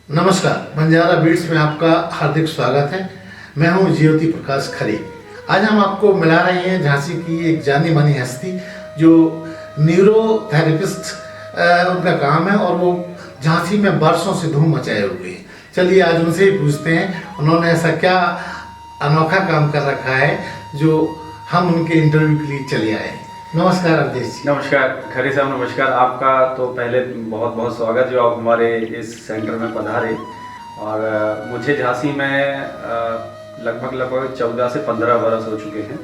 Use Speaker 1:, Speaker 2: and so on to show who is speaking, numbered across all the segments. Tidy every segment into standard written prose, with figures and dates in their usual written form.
Speaker 1: नमस्कार, बंजारा बीट्स में आपका हार्दिक स्वागत है। मैं हूं ज्योति प्रकाश खरे। आज हम आपको मिला रहे हैं झांसी की एक जानी मानी हस्ती जो न्यूरोथेरेपिस्ट उनका काम है और वो झांसी में बरसों से धूम मचाए हुए हैं। चलिए आज उनसे ही पूछते हैं उन्होंने ऐसा क्या अनोखा काम कर रखा है जो हम उनके इंटरव्यू के लिए चले आए। नमस्कार अवधेश जी।
Speaker 2: नमस्कार खरे साहब, नमस्कार। आपका तो पहले बहुत बहुत स्वागत जो आप हमारे इस सेंटर में पधारे। और मुझे झांसी में लगभग 14 से 15 बरस हो चुके हैं।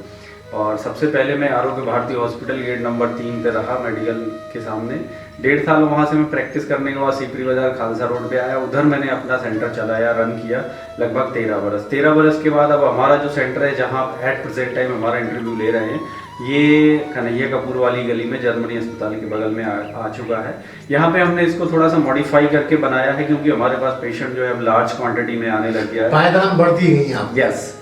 Speaker 2: और सबसे पहले मैं Arogya Bharati hospital gate number 3 पे रहा, मेडिकल के सामने 1.5 साल। वहाँ से मैं प्रैक्टिस करने के बाद सीपरी बाजार खालसा रोड पे आया, उधर मैंने अपना सेंटर चलाया, रन किया लगभग 13 बरस के बाद अब हमारा जो सेंटर है जहाँ एट प्रेजेंट टाइम हमारा इंटरव्यू ले रहे हैं, ये कन्हैया कपूर वाली गली में जर्मनी अस्पताल के बगल में आ चुका है। यहाँ पे हमने इसको थोड़ा सा मॉडिफाई करके बनाया है क्योंकि हमारे पास पेशेंट जो है अब लार्ज क्वांटिटी में आने लग गया है।
Speaker 1: पायदान बढ़ती गई यहाँ।
Speaker 2: यस,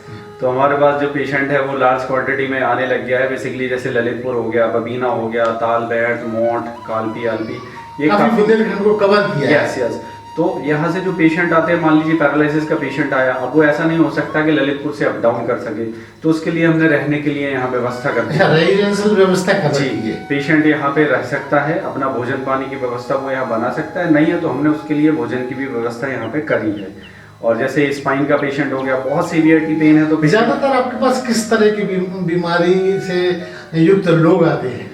Speaker 2: तो हमारे पास जो पेशेंट है वो लार्ज क्वांटिटी में आने लग गया है। बेसिकली जैसे ललितपुर हो गया, बबीना हो गया, तालबेट, मोट, कालपी आलपी, ये
Speaker 1: काफी बुंदेलखंड को कवर किया है।
Speaker 2: यस। तो यहाँ से जो पेशेंट आते हैं, मान लीजिए पैरालिसिस का पेशेंट आया, अब वो ऐसा नहीं हो सकता कि ललितपुर से अप डाउन कर सके, तो उसके लिए हमने रहने के लिए यहाँ व्यवस्था कर दी है।
Speaker 1: रेजिडेंशियल व्यवस्था कर दी है।
Speaker 2: पेशेंट यहाँ पे रह सकता है, अपना भोजन पानी की व्यवस्था वो यहाँ बना सकता है। नहीं है तो हमने उसके लिए भोजन की भी व्यवस्था यहाँ पे करी है। और जैसे स्पाइन का पेशेंट हो गया, बहुत सीवियरिटी पेन है, तो
Speaker 1: ज्यादातर आपके पास किस तरह की बीमारी से युक्त लोग आते हैं?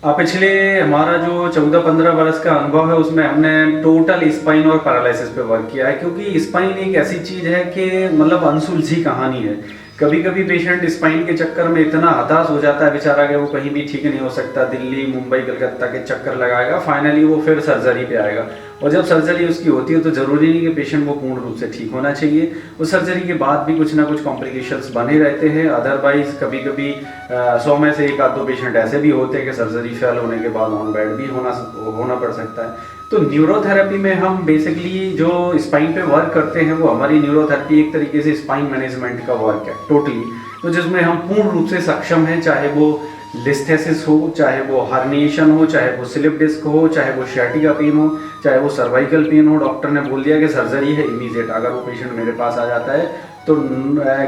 Speaker 2: पिछले हमारा जो 14-15 बरस का अनुभव है उसमें हमने टोटल स्पाइन और पैरालिसिस पे वर्क किया है। क्योंकि स्पाइन एक ऐसी चीज है कि मतलब अनसुलझी कहानी है। कभी कभी पेशेंट स्पाइन के चक्कर में इतना हताश हो जाता है बेचारा कि वो कहीं भी ठीक नहीं हो सकता, दिल्ली मुंबई कलकत्ता के चक्कर लगाएगा, फाइनली वो फिर सर्जरी पे आएगा। और जब सर्जरी उसकी होती है तो जरूरी नहीं कि पेशेंट वो पूर्ण रूप से ठीक होना चाहिए, उस सर्जरी के बाद भी कुछ ना कुछ कॉम्प्लिकेशंस बने रहते हैं। अदरवाइज कभी कभी 100 में से 1 आध 2 पेशेंट ऐसे भी होते हैं कि सर्जरी फेल होने के बाद ऑन बेड भी होना पड़ सकता है। तो न्यूरोथेरेपी में हम बेसिकली जो स्पाइन पे वर्क करते हैं वो हमारी न्यूरोथेरेपी एक तरीके से स्पाइन मैनेजमेंट का वर्क है टोटली। तो जिसमें हम पूर्ण रूप से सक्षम हैं, चाहे वो लिस्थेसिस हो, चाहे वो हर्निएशन हो, चाहे वो स्लिप डिस्क हो, चाहे वो शैटिका पेन हो, चाहे वो सर्वाइकल पेन हो। डॉक्टर ने बोल दिया कि सर्जरी है इमीडिएट, अगर वो पेशेंट मेरे पास आ जाता है तो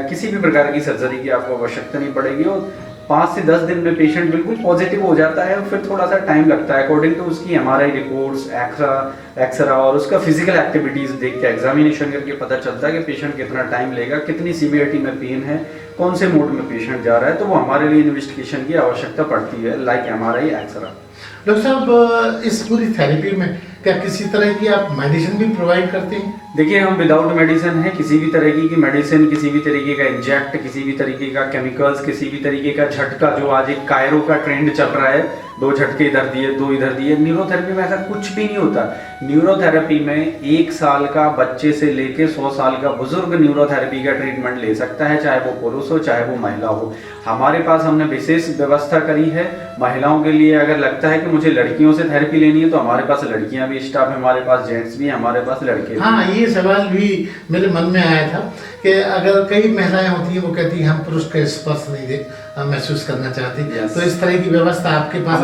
Speaker 2: किसी भी प्रकार की सर्जरी की आपको आवश्यकता नहीं पड़ेगी। और 5 से 10 दिन में पेशेंट बिल्कुल पॉजिटिव हो जाता है। फिर थोड़ा सा टाइम लगता है अकॉर्डिंग टू उसकी MRI रिपोर्ट्स, एक्सरा और उसका फिजिकल एक्टिविटीज देख के, एग्जामिनेशन करके पता चलता है कि पेशेंट कितना टाइम लेगा, कितनी सीवियरिटी में पेन है, कौन से मोड में पेशेंट जा रहा है। तो वो हमारे लिए इन्वेस्टिगेशन की आवश्यकता पड़ती है, लाइक MRI, एक्सरा।
Speaker 1: डॉक्टर साहब, इस पूरी थेरेपी में क्या किसी तरह की आप मेडिसिन भी प्रोवाइड करते हैं?
Speaker 2: देखिए, हम विदाउट मेडिसिन है, किसी भी तरीके की मेडिसिन, किसी भी तरीके का इंजेक्ट, किसी भी तरीके का केमिकल्स, किसी भी तरीके का झटका, जो आज एक कायरो का ट्रेंड चल रहा है, 2 झटके इधर दिए 2 इधर दिए, न्यूरोथेरेपी में ऐसा कुछ भी नहीं होता। न्यूरोथेरेपी में 1 साल का बच्चे से लेके 100 साल का बुजुर्ग न्यूरोथेरेपी का ट्रीटमेंट ले सकता है, चाहे वो पुरुष हो चाहे वो महिला हो। हमारे पास हमने विशेष व्यवस्था करी है महिलाओं के लिए। अगर लगता है कि मुझे लड़कियों से थेरेपी लेनी है तो हमारे पास लड़कियां भी स्टाफ है, हमारे पास जेंट्स भी, हमारे पास लड़के भी।
Speaker 1: हाँ, ये सवाल भी मेरे मन में आया था कि अगर कई महिलाएं होती हैं वो कहती हैं हम पुरुष का स्पर्श नहीं महसूस करना चाहती, तो इस तरह की व्यवस्था आपके पास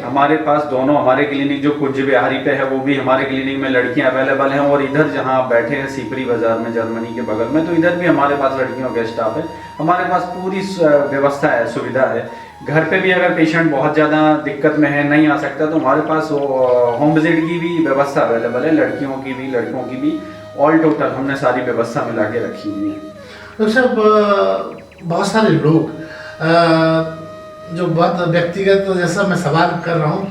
Speaker 2: हमारे पास दोनों, हमारे क्लिनिक जो कुंज बिहारी पे है वो भी हमारे क्लिनिक में लड़कियां अवेलेबल हैं। और इधर जहां आप बैठे हैं सीपरी बाजार में जर्मनी के बगल में, तो इधर भी हमारे पास लड़कियों का स्टाफ है। हमारे पास पूरी व्यवस्था है, सुविधा है। घर पे भी अगर पेशेंट बहुत ज़्यादा दिक्कत में है, नहीं आ सकता, तो हमारे पास होम विजिट की भी व्यवस्था अवेलेबल है, लड़कियों की भी लड़कों की भी। ऑल टोटल हमने सारी व्यवस्था मिला के रखी हुई है।
Speaker 1: तो सब बहुत सारे लोग जो बहुत व्यक्तिगत जैसा मैं सवाल कर रहा हूँ,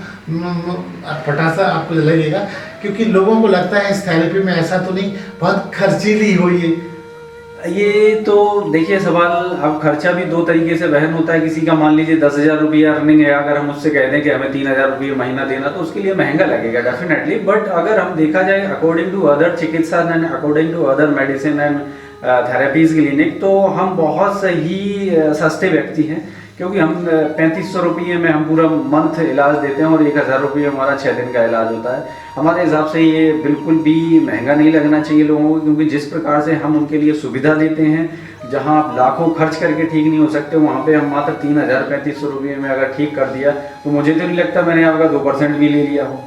Speaker 1: फटासा आपको लगेगा, क्योंकि लोगों को लगता है इस थेरेपी में ऐसा तो नहीं बहुत खर्चीली हो
Speaker 2: ये तो देखिए सवाल, अब खर्चा भी 2 तरीके से वहन होता है। किसी का मान लीजिए 10,000 रुपया अर्निंग है, अगर हम उससे कह दें कि हमें 3,000 रुपये महीना देना, तो उसके लिए महंगा लगेगा डेफिनेटली। बट अगर हम देखा जाए अकॉर्डिंग टू अदर चिकित्सा and according to other medicine and therapies clinic, तो हम बहुत ही सस्ते व्यक्ति हैं। क्योंकि हम 3500 रुपये में हम पूरा मंथ इलाज देते हैं और 1,000 रुपये हमारा 6 दिन का इलाज होता है। हमारे हिसाब से ये बिल्कुल भी महंगा नहीं लगना चाहिए लोगों को, क्योंकि जिस प्रकार से हम उनके लिए सुविधा देते हैं, जहां आप लाखों खर्च करके ठीक नहीं हो सकते, वहाँ पे हम मात्र 3,000-3500 रुपये में अगर ठीक कर दिया, तो मुझे तो नहीं लगता मैंने आपका 2% भी ले लिया हो।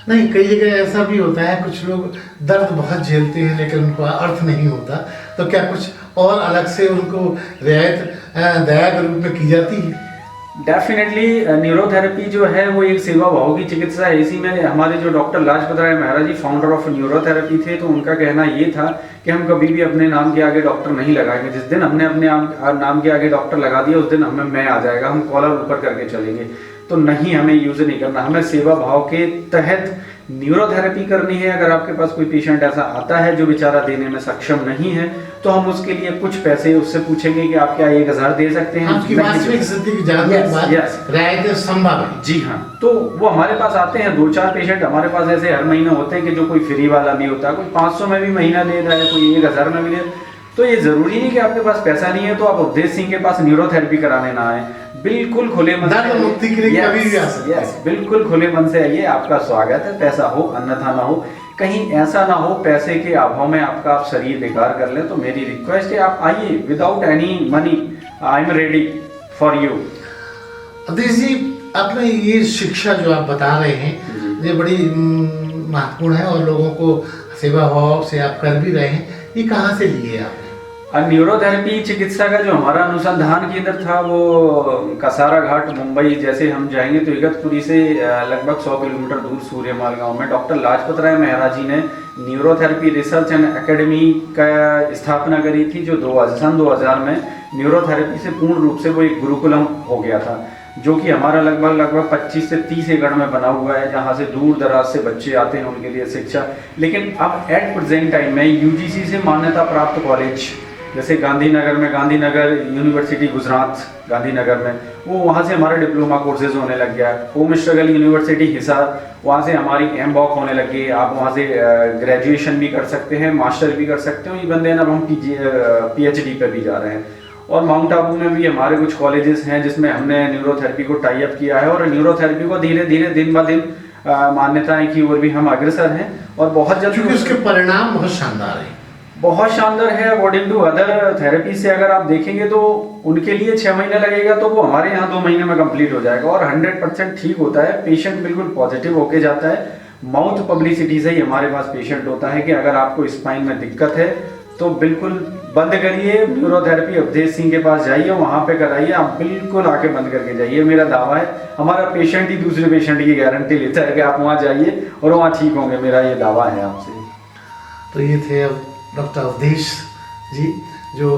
Speaker 1: नहीं, कई जगह ऐसा भी होता है, कुछ लोग दर्द बहुत झेलते हैं लेकिन उनको अर्थ नहीं होता, तो क्या कुछ और अलग से उनको रियायत दया के रूप में की जाती है?
Speaker 2: डेफिनेटली न्यूरोथेरेपी जो है वो एक सेवा भाव की चिकित्सा है। इसी में हमारे जो doctor Lajpat Rai Mehra ji founder of neurotherapy थे, तो उनका कहना ये था कि हम कभी भी अपने नाम के आगे डॉक्टर नहीं लगाएंगे। जिस दिन हमने अपने नाम के आगे डॉक्टर लगा दिया उस दिन हमें मैं आ जाएगा, हम कॉलर ऊपर करके चलेंगे। तो नहीं, हमें यूज नहीं करना, हमें सेवा भाव के तहत न्यूरोथेरेपी करनी है। अगर आपके पास कोई पेशेंट ऐसा आता है जो बेचारा देने में सक्षम नहीं है, तो हम उसके लिए कुछ पैसे उससे पूछेंगे कि आप क्या 1000 दे सकते हैं।
Speaker 1: आपकी वास्तविक स्थिति की जानने के बाद रियायत संभव है।
Speaker 2: जी हाँ, तो वो हमारे पास आते हैं 2-4 पेशेंट हमारे पास ऐसे हर महीने होते हैं कि जो कोई फ्री वाला भी होता है, कोई 500 में भी महीना दे रहा है, कोई 1000 में भी दे। तो ये जरूरी नहीं कि आपके पास पैसा नहीं है तो आप अवधेश सिंह के पास न्यूरोथेरेपी कराने ना आए। बिल्कुल खुले मन से
Speaker 1: मुक्ति के लिए कभी भी आ सकते हैं।
Speaker 2: बिल्कुल खुले मन से आइए, आपका स्वागत है। पैसा हो अन्यथा ना हो, कहीं ऐसा ना हो पैसे के अभाव में आपका आप शरीर बेकार कर लें। तो मेरी रिक्वेस्ट है आप आइए without any money, I am ready for you.
Speaker 1: Awadhesh ji, आपने ये शिक्षा जो आप बता रहे हैं ये बड़ी महत्वपूर्ण है और लोगों को सेवा भाव से आप कर भी रहे हैं, ये कहाँ से लिए आपने?
Speaker 2: न्यूरोथेरेपी चिकित्सा का जो हमारा अनुसंधान केंद्र था वो कसारा घाट मुंबई, जैसे हम जाएंगे तो इगतपुरी से लगभग 100 किलोमीटर दूर सूर्यमाल गांव में डॉक्टर लाजपत राय मेहरा जी ने न्यूरोथेरेपी रिसर्च एंड एकेडमी का स्थापना करी थी, जो सन 2000 में न्यूरोथेरेपी से पूर्ण रूप से वो एक गुरुकुलम हो गया था, जो कि हमारा लगभग 25 से 30 एकड़ में बना हुआ है, जहाँ से दूर दराज से बच्चे आते हैं उनके लिए शिक्षा। लेकिन अब एट प्रेजेंट टाइम में यूजीसी से मान्यता प्राप्त कॉलेज जैसे गांधीनगर में गांधीनगर यूनिवर्सिटी गुजरात गांधीनगर में, वो वहाँ से हमारा डिप्लोमा कोर्सेज होने लग गया। होम स्ट्रगल यूनिवर्सिटी हिसार, वहाँ से हमारी एमबॉक होने लगी। आप वहाँ से ग्रेजुएशन भी कर सकते हैं, मास्टर भी कर सकते हो। इवन देन अब हम PhD पे भी जा रहे हैं। और माउंट आबू में भी हमारे कुछ कॉलेजेस हैं जिसमें हमने न्यूरोथेरेपी को टाई अप किया है, और न्यूरोथेरेपी को धीरे धीरे दिन ब दिन मान्यताएं की ओर भी हम अग्रसर हैं। और बहुत जल्द,
Speaker 1: क्योंकि उसके परिणाम बहुत शानदार है,
Speaker 2: बहुत शानदार है। अकॉर्डिंग टू अदर थेरेपी से अगर आप देखेंगे तो उनके लिए 6 महीने लगेगा, तो वो हमारे यहाँ 2 महीने में कंप्लीट हो जाएगा और 100% ठीक होता है। पेशेंट बिल्कुल पॉजिटिव होके जाता है। माउथ पब्लिसिटी से ही हमारे पास पेशेंट होता है कि अगर आपको स्पाइन में दिक्कत है तो बिल्कुल बंद करिए, न्यूरोथेरेपी अवधेश सिंह के पास जाइए, वहाँ पे कराइए। आप बिल्कुल आके बंद करके जाइए। मेरा दावा है, हमारा पेशेंट ही दूसरे पेशेंट की गारंटी लेता है कि आप वहाँ जाइए और वहाँ ठीक होंगे। मेरा ये दावा है आपसे।
Speaker 1: तो ये थे डॉक्टर अवधेश जी, जो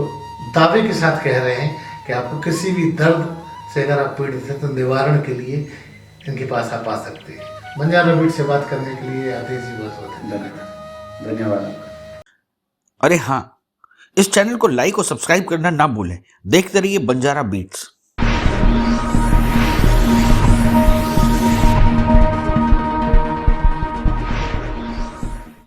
Speaker 1: दावे के साथ कह रहे हैं कि आपको किसी भी दर्द से अगर आप पीड़ित हैं तो निवारण के लिए इनके पास आप आ सकते हैं। बंजारा बीट से बात करने के लिए अवधेश जी बहुत बहुत
Speaker 2: धन्यवाद।
Speaker 3: अरे हाँ, इस चैनल को लाइक और सब्सक्राइब करना ना भूलें। देखते रहिए बंजारा बीट्स।